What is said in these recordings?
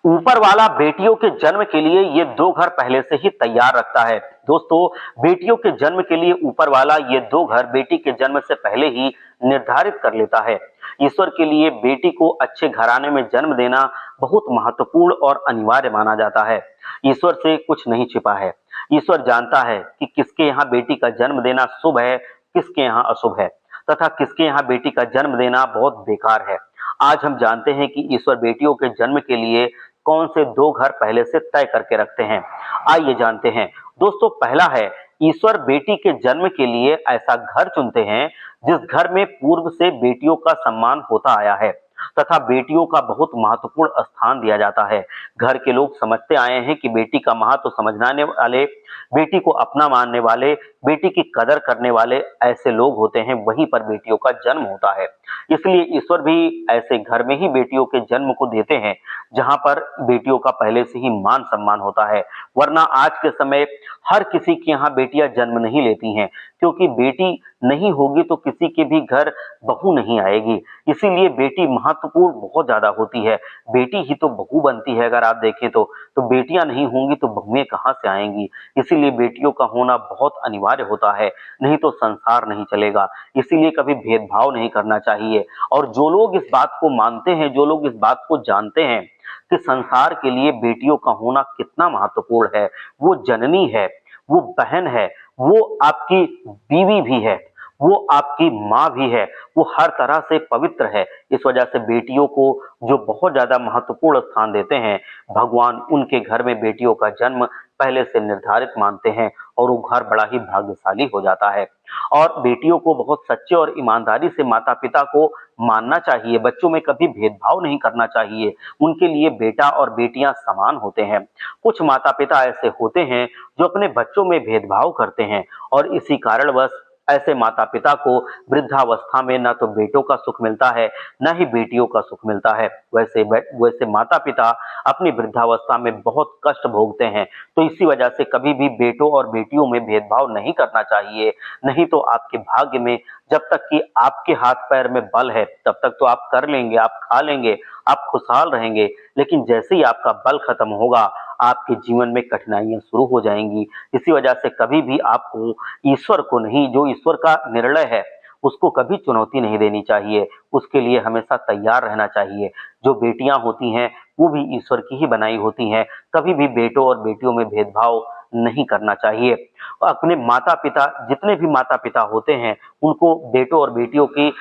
ऊपर वाला बेटियों के जन्म के लिए ये दो घर पहले से ही तैयार रखता है। दोस्तों, बेटियों के जन्म के लिए ऊपर वाला ये दो घर बेटी के जन्म से पहले ही निर्धारित कर लेता है। ईश्वर के लिए बेटी को अच्छे घराने में जन्म देना बहुत महत्वपूर्ण और अनिवार्य माना जाता है। ईश्वर से कुछ नहीं छिपा है। ईश्वर जानता है कि किसके यहाँ बेटी का जन्म देना शुभ है, किसके यहाँ अशुभ है, तथा किसके यहाँ बेटी का जन्म देना बहुत बेकार है। आज हम जानते हैं कि ईश्वर बेटियों के जन्म के लिए कौन से दो घर पहले से तय करके रखते हैं। आइए जानते हैं। दोस्तों, पहला है, ईश्वर बेटी के जन्म के लिए ऐसा घर चुनते हैं जिस घर में पूर्व से बेटियों का सम्मान होता आया है तथा बेटियों का बहुत महत्वपूर्ण स्थान दिया जाता है। घर के लोग समझते आए हैं कि बेटी का महत्व समझने वाले, बेटी को अपना मानने वाले, बेटी की कदर करने वाले ऐसे लोग होते हैं, वहीं पर बेटियों का जन्म होता है। इसलिए ईश्वर भी ऐसे घर में ही बेटियों के जन्म को देते हैं जहां पर बेटियों का पहले से ही मान सम्मान होता है। वरना आज के समय हर किसी के यहाँ बेटियां जन्म नहीं लेती हैं, क्योंकि बेटी नहीं होगी तो किसी के भी घर बहू नहीं आएगी। इसीलिए बेटी महत्वपूर्ण बहुत ज्यादा होती है। बेटी ही तो बहू बनती है। अगर आप देखें तो बेटियां नहीं होंगी तो बहुएं कहां से आएंगी। इसीलिए बेटियों का होना बहुत अनिवार्य होता है, नहीं तो संसार नहीं चलेगा। इसीलिए कभी भेदभाव नहीं करना चाहिए। और जो लोग इस बात को मानते हैं, जो लोग इस बात को जानते हैं कि संसार के लिए बेटियों का होना कितना महत्वपूर्ण है, वो जननी है, वो बहन है, वो आपकी बीवी भी है, वो आपकी माँ भी है, वो हर तरह से पवित्र है। इस वजह से बेटियों को जो बहुत ज्यादा महत्वपूर्ण स्थान देते हैं, भगवान उनके घर में बेटियों का जन्म पहले से निर्धारित मानते हैं और वो घर बड़ा ही भाग्यशाली हो जाता है। और बेटियों को बहुत सच्चे और ईमानदारी से माता पिता को मानना चाहिए। बच्चों में कभी भेदभाव नहीं करना चाहिए। उनके लिए बेटा और बेटियां समान होते हैं। कुछ माता पिता ऐसे होते हैं जो अपने बच्चों में भेदभाव करते हैं और इसी कारणवश ऐसे माता पिता को वृद्धावस्था में न तो बेटों का सुख मिलता है, न ही बेटियों का सुख मिलता है। वैसे माता पिता अपनी वृद्धावस्था में बहुत कष्ट भोगते हैं। तो इसी वजह से कभी भी बेटों और बेटियों में भेदभाव नहीं करना चाहिए। नहीं तो आपके भाग्य में, जब तक कि आपके हाथ पैर में बल है, तब तक तो आप कर लेंगे, आप खा लेंगे, आप खुशहाल रहेंगे। लेकिन जैसे ही आपका बल खत्म होगा, आपके जीवन में कठिनाइयां शुरू हो जाएंगी। इसी वजह से कभी भी आपको ईश्वर को नहीं, जो ईश्वर का निर्णय है उसको कभी चुनौती नहीं देनी चाहिए। उसके लिए हमेशा तैयार रहना चाहिए। जो बेटियां होती हैं वो भी ईश्वर की ही बनाई होती हैं। कभी भी बेटों और बेटियों में भेदभाव नहीं करना चाहिए। अपने माता पिता, जितने भी माता पिता होते हैं, उनको बेटों और बेटियों की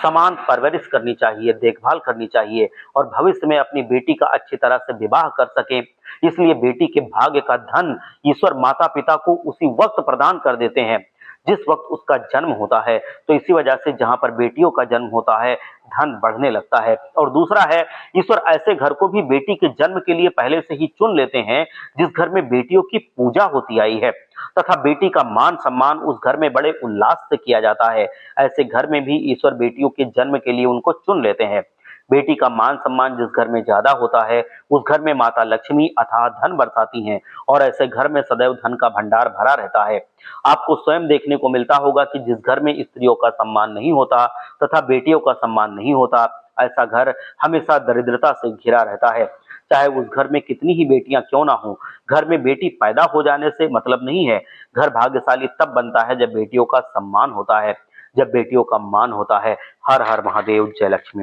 समान परवरिश करनी चाहिए, देखभाल करनी चाहिए और भविष्य में अपनी बेटी का अच्छी तरह से विवाह कर सके। इसलिए बेटी के भाग्य का धन ईश्वर माता पिता को उसी वक्त प्रदान कर देते हैं जिस वक्त उसका जन्म होता है। तो इसी वजह से जहां पर बेटियों का जन्म होता है, धन बढ़ने लगता है। और दूसरा है, ईश्वर ऐसे घर को भी बेटी के जन्म के लिए पहले से ही चुन लेते हैं जिस घर में बेटियों की पूजा होती आई है तथा बेटी का मान सम्मान उस घर में बड़े उल्लास से किया जाता है। ऐसे घर में भी ईश्वर बेटियों के जन्म के लिए उनको चुन लेते हैं। बेटी का मान सम्मान जिस घर में ज्यादा होता है, उस घर में माता लक्ष्मी अथाह धन बरसाती हैं और ऐसे घर में सदैव धन का भंडार भरा रहता है। आपको स्वयं देखने को मिलता होगा कि जिस घर में स्त्रियों का सम्मान नहीं होता तथा बेटियों का सम्मान नहीं होता, ऐसा घर हमेशा दरिद्रता से घिरा रहता है। चाहे उस घर में कितनी ही बेटियां क्यों ना हो, घर में बेटी पैदा हो जाने से मतलब नहीं है। घर भाग्यशाली तब बनता है जब बेटियों का सम्मान होता है, जब बेटियों का मान होता है। हर हर महादेव, जय लक्ष्मी।